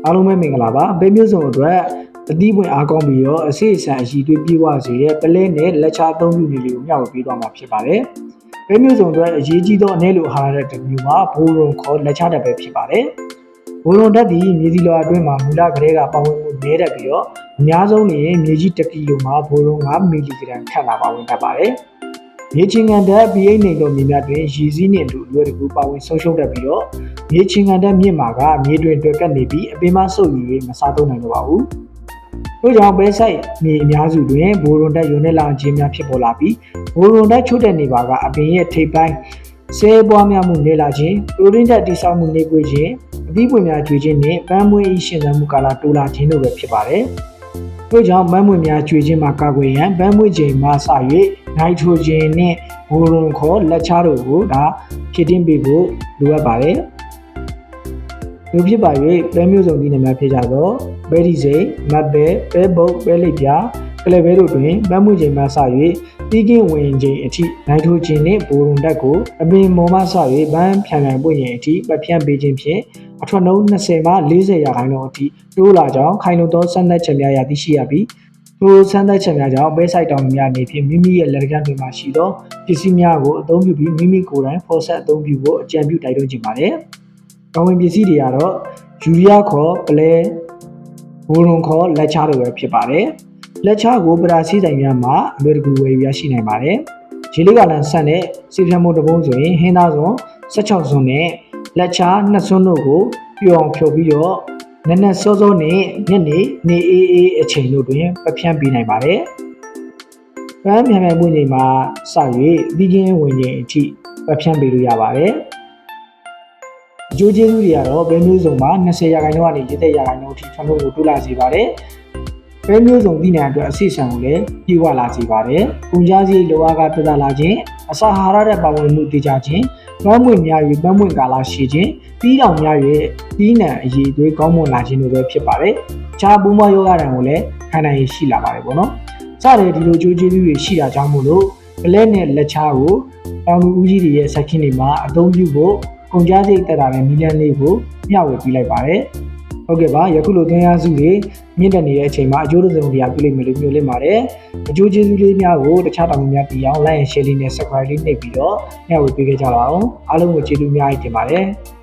အားလုံးပဲမင်္ဂလာပါပဲမျိုးစုံအတွက်အသီးပွင့်အားကောင်းပြီးတော့အစိအစံအရှိတွေးပြေဝစေတဲ့ပလဲနဲ့လက်ချအသုံးပြုနည်းလေးကိုမျှဝေပေးသွားမှာဖြစ်ပါတယ်။ပဲမျိုးစုံအတွက်အရေးကြီးသောအနေလိုအားရတဲ့တစ်မျိုးမှာဘိုးရုံခေါ်လက်ချတက်ပဲဖြစ်ပါတယ်။ဘိုးရုံတက်ဒီမြေစီလွာအတွင်းမှာမူလကလေးကပါဝင်မှုနည်းတက်ပြီးတော့အများဆုံးနေရင်မြေကြီး1ကီလိုမှာဘိုးရုံ9မီလီဂရမ်ခန့်လာပါဝင်တတ်ပါတယ်။မြေချင်းကန်တဲ့ pH နေသောမြေများတွင်ရေစီးနှင့်အတူအလွယ်တကူပါဝင်ဆုံးရှုံးတတ်ပြီးတော့မြေချင်းကန်တဲ့မြစ်မှာကမြေတွင်တွေ့ကပ်နေပြီးအပင်မဆုပ်ယူ၍မစားသုံးနိုင်တော့ပါဘူး။ထို့ကြောင့်ပဲဆိုင်မြေအများစုတွင်ဘိုရွန်တက်ယွန်နဲ့လာခြင်းများဖြစ်ပေါ်လာပြီးဘိုရွန်တက်ချို့တဲ့နေပါကအပင်ရဲ့ထိပ်ပိုင်းဆဲပွားများမှုနေလာခြင်းပရိုတင်းတက်တိဆောက်မှုနေကွေးခြင်းအသီးပွင့်များကျွေးခြင်းနဲ့ပန်းမွေးရှင်သန်မှုကာလတိုးလာခြင်းတို့ပဲဖြစ်ပါတယ်။ထို့ကြောင့်ပန်းမွေးများကျွေးခြင်းမှာကာကွယ်ရန်ပန်းမွေးချိန်မှာစ၍နိုက်ထရိုဂျင်နဲ့ဘိုရွန်ခေါ်လက်ချတို့ကိုဒါဖြစ်တင်ပေးဖို့လိုအပ်ပါတယ်။လူဖြစ်ပါ၍ပဲမျိုးစုံသီးနှံများဖြစ်ကြသောပဲဒီစိန်မတ်ပဲပဲဘုတ်ပဲလိပ်ပြာကလဘဲတို့တွင်ပန်းမှုချိန်မှစ၍ပြီးကင်းဝင်ချိန်အထိနိုင်ထရိုဂျင်နှင့်ဘိုရွန်တက်ကိုအပင်မော်မှစ၍ပန်းဖြန်ပွင့်ရင်အထိပတ်ဖြန့်ပေးခြင်းဖြင့်အထွက်နှုန်း20မှ40ရာခိုင်နှုန်းအထိတိုးလာကြောင်းခိုင်လုံသောစမ်းသပ်ချက်များရသိရှိရပြီးထိုစမ်းသပ်ချက်များကြောင့်ပဲဆိုင်တောင်များနေဖြင့်မိမိရဲ့လက်ရန်တွင်မှရှိသောပစ္စည်းများကိုအသုံးပြုပြီးမိမိကိုယ်တိုင်ဖော်ဆက်အသုံးပြုဖို့အကြံပြုတိုက်တွန်းခြင်းပါတယ်။ကောင်းဝင်ပစ္စည်းတွေကတော့ယူရီးယားခေါ်ပလဲဘိုရွန်ခေါ်လက်ချတို့ပဲဖြစ်ပါတယ်။လက်ချကိုပရာစီးဆိုင်များမှာအလွယ်တကူဝယ်ရရှိနိုင်ပါတယ်။ရေလေးကလန်ဆန်တဲ့စီဖြတ်မှုတစ်ပုံးဆိုရင်ဟင်းသားစွန်16စွန်နဲ့လက်ချ2စွန်တို့ကိုပြောင်းဖြုတ်ပြီးတော့နက်နက်စောစောနဲ့ညနေနေအေးအချိန်တို့တွင်ပဖြန့်ပေးနိုင်ပါတယ်။ပန်းမြန်ပွင့်ချိန်မှာစ၍ပြီးကင်းဝင်ချိန်အထိပဖြန့်ပေးလို့ရပါတယ်။အကျိုးကျေးဇူးတွေကတော့ပဲမျိုးစုံမှာ20ရာခိုင်နှုန်းကနေ30ရာခိုင်နှုန်းအထိထွန်းလို့တိုးလာစေပါတယ်။ပဲမျိုးစုံသီးနှံအတွက်အစိအစံကိုလည်းပြေဝလာစေပါတယ်။ကုန်ကြစည်လိုအားကတက်လာခြင်းအစာအာဟာရတဲ့ပါဝင်မှုတည်ကြခြင်းပန်းမွင့်များ၍ပန်းမွင့်ကာလရှိခြင်းပြီးတောင်များ၍သီးနှံအရည်အသွေးကောင်းမွန်လာခြင်းတို့ပဲဖြစ်ပါတယ်။အခြားပူးမယောဂတံကိုလည်းခံနိုင်ရရှိလာပါတယ်ပေါ့နော်။စတဲ့ဒီလိုအကျိုးကျေးဇူးတွေရှိတာကြောင့်မို့လို့ပလက်နဲ့လက်ချကိုတောင်လူဦးကြီးတွေရဲ့ဆက်ခင်းတွေမှာအသုံးပြုဖို့ကုန်ကြစိတ်တက်တာနဲ့မီလန်လေးကိုမျှဝေပေးလိုက်ပါတယ်။ဟုတ်ကဲ့ပါယခုလိုသွင်းအားစုတွေမြင့်တက်နေတဲ့အချိန်မှာအကျိုးတစ်စုံတစ်ရာပြုလိုက်မယ်လို့ပြောလင်းပါတယ်။အကျိုးကျေးဇူးလေးများကိုတခြားတောင်များပြအောင် like and share လေးနဲ့ subscribe လေးနှိပ်ပြီးတော့မျှဝေပေးခဲ့ကြပါအောင်။အားလုံးကိုကျေးဇူးအများကြီးတင်ပါတယ်။